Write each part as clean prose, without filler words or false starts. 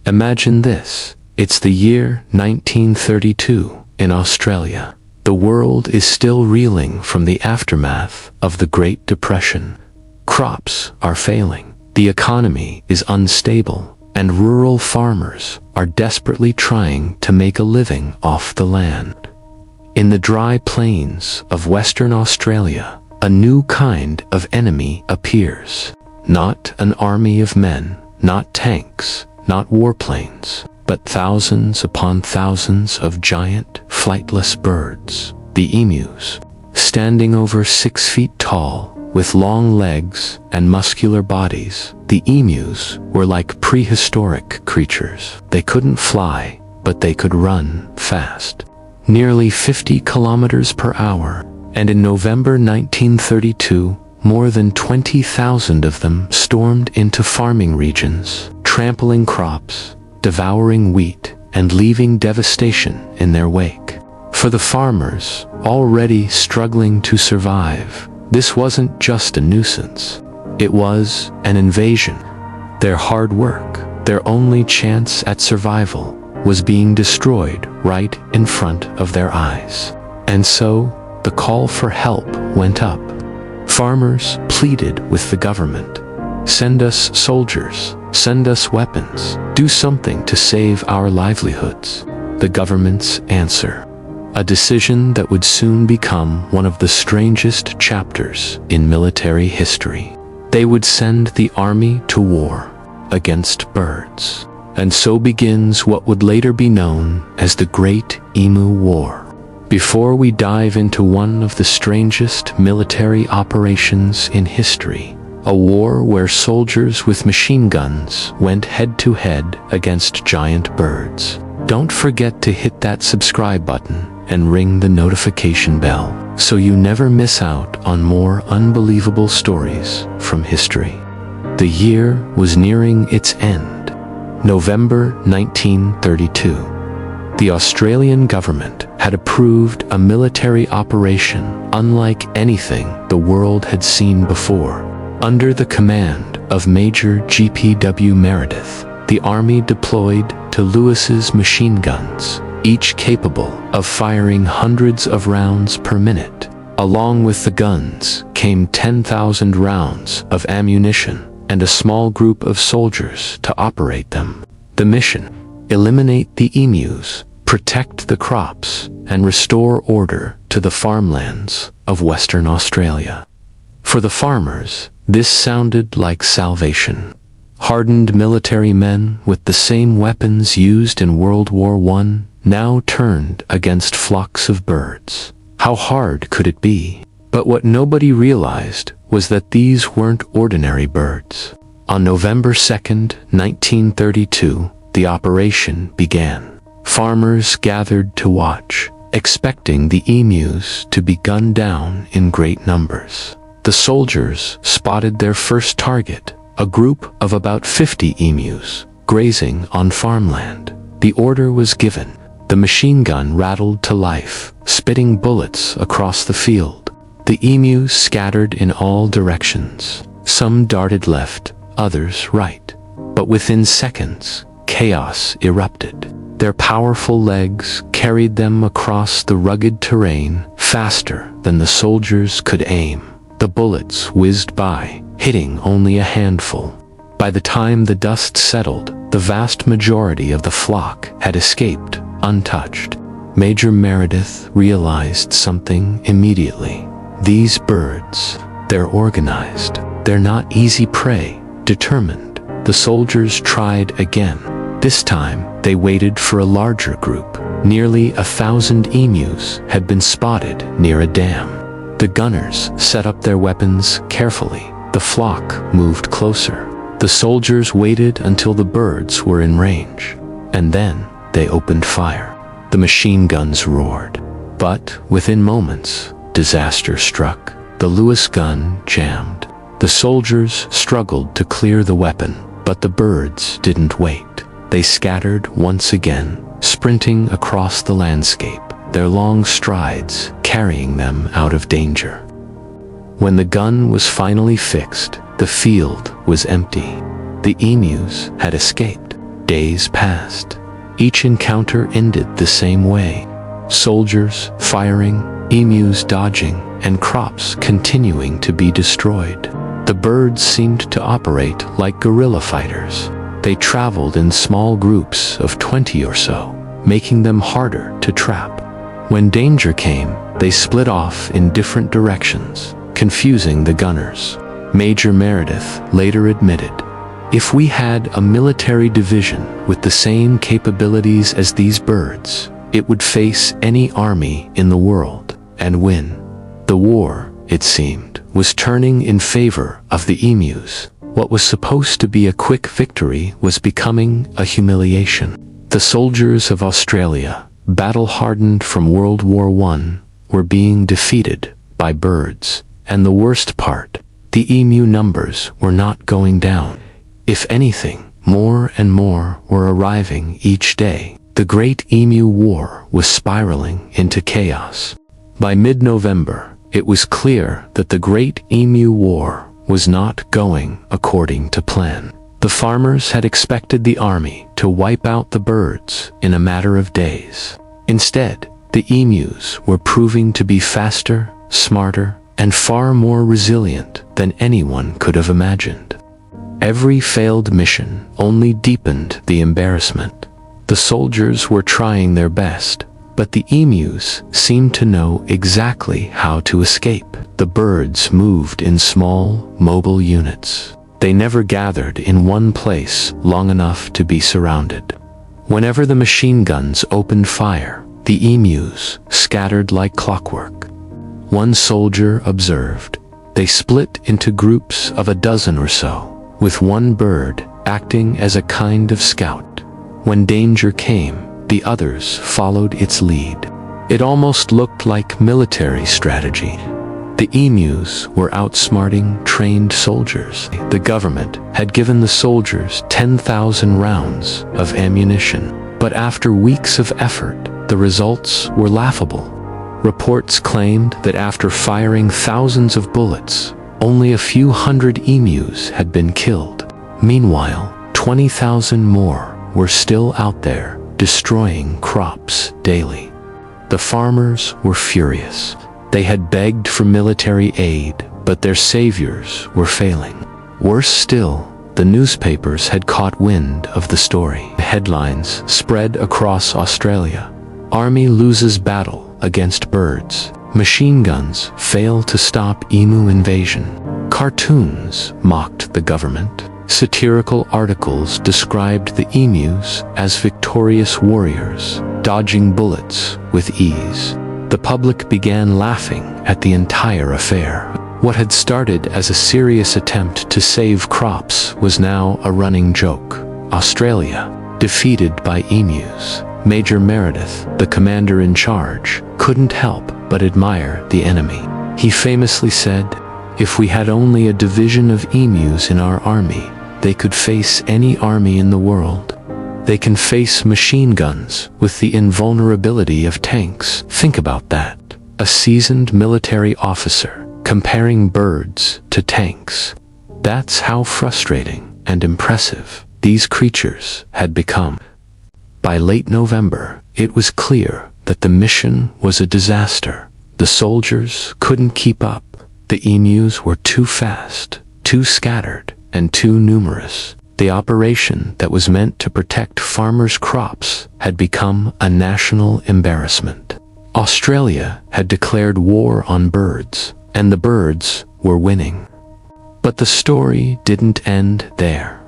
Imagine this. It's the year 1932 in Australia. The world is still reeling from the aftermath of the Great Depression. Crops are failing, the economy is unstable, and rural farmers are desperately trying to make a living off the land. In the dry plains of Western Australia, a new kind of enemy appears. Not an army of men, not tanks, not warplanes, but thousands upon thousands of giant, flightless birds, the emus. Standing over 6 feet tall, with long legs and muscular bodies, the emus were like prehistoric creatures. They couldn't fly, but they could run fast. Nearly 50 kilometers per hour, and in November 1932, more than 20,000 of them stormed into farming regions, trampling crops, devouring wheat, and leaving devastation in their wake. For the farmers, already struggling to survive, this wasn't just a nuisance. It was an invasion. Their hard work, their only chance at survival, was being destroyed right in front of their eyes. And so, the call for help went up. Farmers pleaded with the government. Send us soldiers, send us weapons, do something to save our livelihoods. The government's answer. A decision that would soon become one of the strangest chapters in military history. They would send the army to war against birds. And so begins what would later be known as the Great Emu War. Before we dive into one of the strangest military operations in history, a war where soldiers with machine guns went head-to-head against giant birds, don't forget to hit that subscribe button and ring the notification bell so you never miss out on more unbelievable stories from history. The year was nearing its end. November 1932. The Australian government had approved a military operation unlike anything the world had seen before. Under the command of Major G.P.W. Meredith, the Army deployed to Lewis's machine guns, each capable of firing hundreds of rounds per minute. Along with the guns came 10,000 rounds of ammunition and a small group of soldiers to operate them. The mission: eliminate the emus, protect the crops, and restore order to the farmlands of Western Australia. For the farmers, this sounded like salvation. Hardened military men with the same weapons used in World War I now turned against flocks of birds. How hard could it be? But what nobody realized was that these weren't ordinary birds. On November 2nd, 1932, the operation began. Farmers gathered to watch, expecting the emus to be gunned down in great numbers. The soldiers spotted their first target, a group of about 50 emus, grazing on farmland. The order was given. The machine gun rattled to life, spitting bullets across the field. The emus scattered in all directions. Some darted left, others right. But within seconds, chaos erupted. Their powerful legs carried them across the rugged terrain faster than the soldiers could aim. The bullets whizzed by, hitting only a handful. By the time the dust settled, the vast majority of the flock had escaped untouched. Major Meredith realized something immediately. These birds, they're organized. They're not easy prey, determined. The soldiers tried again. This time, they waited for a larger group. Nearly 1,000 emus had been spotted near a dam. The gunners set up their weapons carefully. The flock moved closer. The soldiers waited until the birds were in range, and then they opened fire. The machine guns roared. But within moments, disaster struck. The Lewis gun jammed. The soldiers struggled to clear the weapon, but the birds didn't wait. They scattered once again, sprinting across the landscape, their long strides carrying them out of danger. When the gun was finally fixed, the field was empty. The emus had escaped. Days passed. Each encounter ended the same way. Soldiers firing, emus dodging, and crops continuing to be destroyed. The birds seemed to operate like guerrilla fighters. They traveled in small groups of 20 or so, making them harder to trap. When danger came, they split off in different directions, confusing the gunners. Major Meredith later admitted, "If we had a military division with the same capabilities as these birds, it would face any army in the world and win." The war, it seemed, was turning in favor of the emus. What was supposed to be a quick victory was becoming a humiliation. The soldiers of Australia, battle-hardened from World War I, were being defeated by birds. And the worst part, the emu numbers were not going down. If anything, more and more were arriving each day. The Great Emu War was spiraling into chaos. By mid-November, it was clear that the Great Emu War was not going according to plan. The farmers had expected the army to wipe out the birds in a matter of days. Instead, the emus were proving to be faster, smarter, and far more resilient than anyone could have imagined. Every failed mission only deepened the embarrassment. The soldiers were trying their best, but the emus seemed to know exactly how to escape. The birds moved in small, mobile units. They never gathered in one place long enough to be surrounded. Whenever the machine guns opened fire, the emus scattered like clockwork. One soldier observed, "They split into groups of a dozen or so, with one bird acting as a kind of scout. When danger came, the others followed its lead." It almost looked like military strategy. The emus were outsmarting trained soldiers. The government had given the soldiers 10,000 rounds of ammunition, but after weeks of effort, the results were laughable. Reports claimed that after firing thousands of bullets, only a few hundred emus had been killed. Meanwhile, 20,000 more were still out there, destroying crops daily. The farmers were furious. They had begged for military aid, but their saviors were failing. Worse still, the newspapers had caught wind of the story. Headlines spread across Australia. Army loses battle against birds. Machine guns fail to stop emu invasion. Cartoons mocked the government. Satirical articles described the emus as victorious warriors, dodging bullets with ease. The public began laughing at the entire affair. What had started as a serious attempt to save crops was now a running joke. Australia, defeated by emus. Major Meredith, the commander in charge, couldn't help but admire the enemy. He famously said, "If we had only a division of emus in our army, they could face any army in the world. They can face machine guns with the invulnerability of tanks." Think about that. A seasoned military officer comparing birds to tanks. That's how frustrating and impressive these creatures had become. By late November, it was clear that the mission was a disaster. The soldiers couldn't keep up. The emus were too fast, too scattered, and too numerous. The operation that was meant to protect farmers' crops had become a national embarrassment. Australia had declared war on birds, and the birds were winning. But the story didn't end there.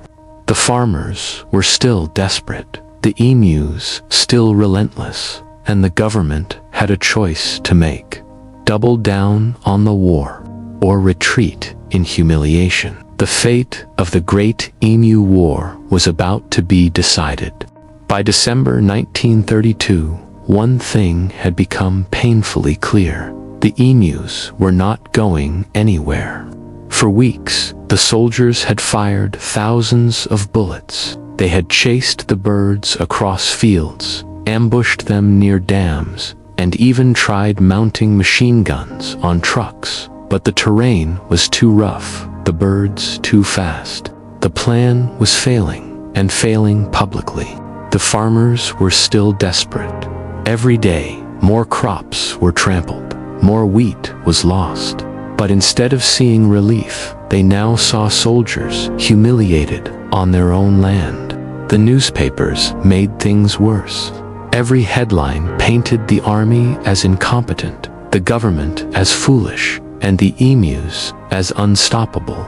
The farmers were still desperate, the emus still relentless, and the government had a choice to make: double down on the war, or retreat in humiliation. The fate of the Great Emu War was about to be decided. By December 1932, one thing had become painfully clear. The emus were not going anywhere. For weeks, the soldiers had fired thousands of bullets. They had chased the birds across fields, ambushed them near dams, and even tried mounting machine guns on trucks. But the terrain was too rough, the birds too fast. The plan was failing, and failing publicly. The farmers were still desperate. Every day, more crops were trampled, more wheat was lost. But instead of seeing relief, they now saw soldiers humiliated on their own land. The newspapers made things worse. Every headline painted the army as incompetent, the government as foolish, and the emus as unstoppable.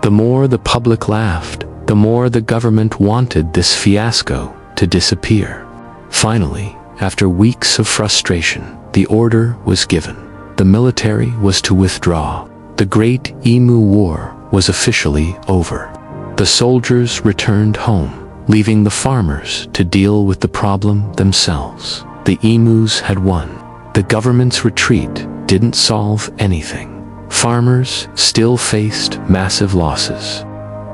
The more the public laughed, the more the government wanted this fiasco to disappear. Finally, after weeks of frustration, the order was given. The military was to withdraw. The Great Emu War was officially over. The soldiers returned home, leaving the farmers to deal with the problem themselves. The emus had won. The government's retreat didn't solve anything. Farmers still faced massive losses.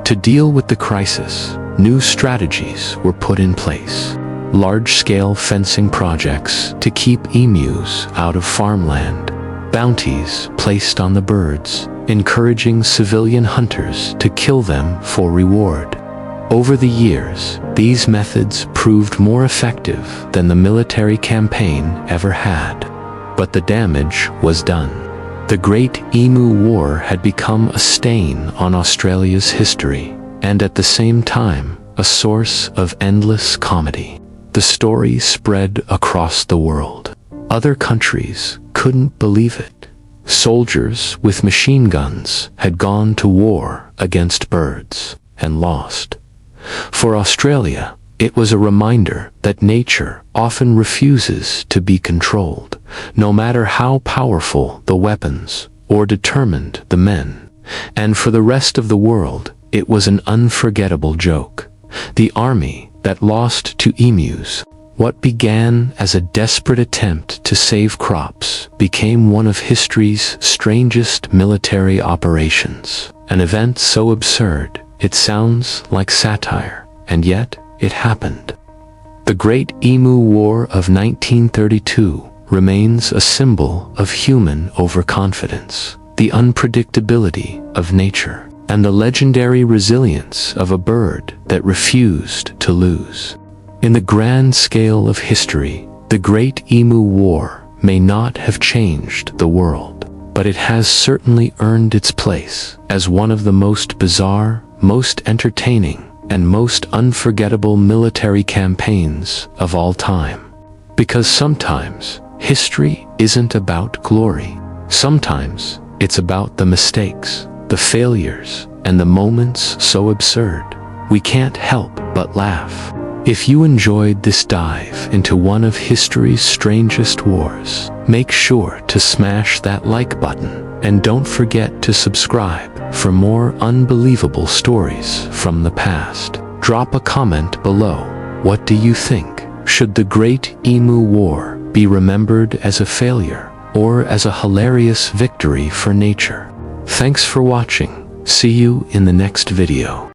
To deal with the crisis, new strategies were put in place. Large-scale fencing projects to keep emus out of farmland. Bounties placed on the birds, encouraging civilian hunters to kill them for reward. Over the years, these methods proved more effective than the military campaign ever had. But the damage was done. The Great Emu War had become a stain on Australia's history, and at the same time, a source of endless comedy. The story spread across the world. Other countries couldn't believe it. Soldiers with machine guns had gone to war against birds and lost. For Australia, it was a reminder that nature often refuses to be controlled, no matter how powerful the weapons or determined the men. And for the rest of the world, it was an unforgettable joke. The army that lost to emus. What began as a desperate attempt to save crops became one of history's strangest military operations. An event so absurd, it sounds like satire, and yet it happened. The Great Emu War of 1932 remains a symbol of human overconfidence, the unpredictability of nature, and the legendary resilience of a bird that refused to lose. In the grand scale of history, the Great Emu War may not have changed the world, but it has certainly earned its place as one of the most bizarre, most entertaining, and most unforgettable military campaigns of all time. Because sometimes, history isn't about glory. Sometimes, it's about the mistakes, the failures, and the moments so absurd, we can't help but laugh. If you enjoyed this dive into one of history's strangest wars, make sure to smash that like button, and don't forget to subscribe for more unbelievable stories from the past. Drop a comment below. What do you think? Should the Great Emu War be remembered as a failure or as a hilarious victory for nature? Thanks for watching. See you in the next video.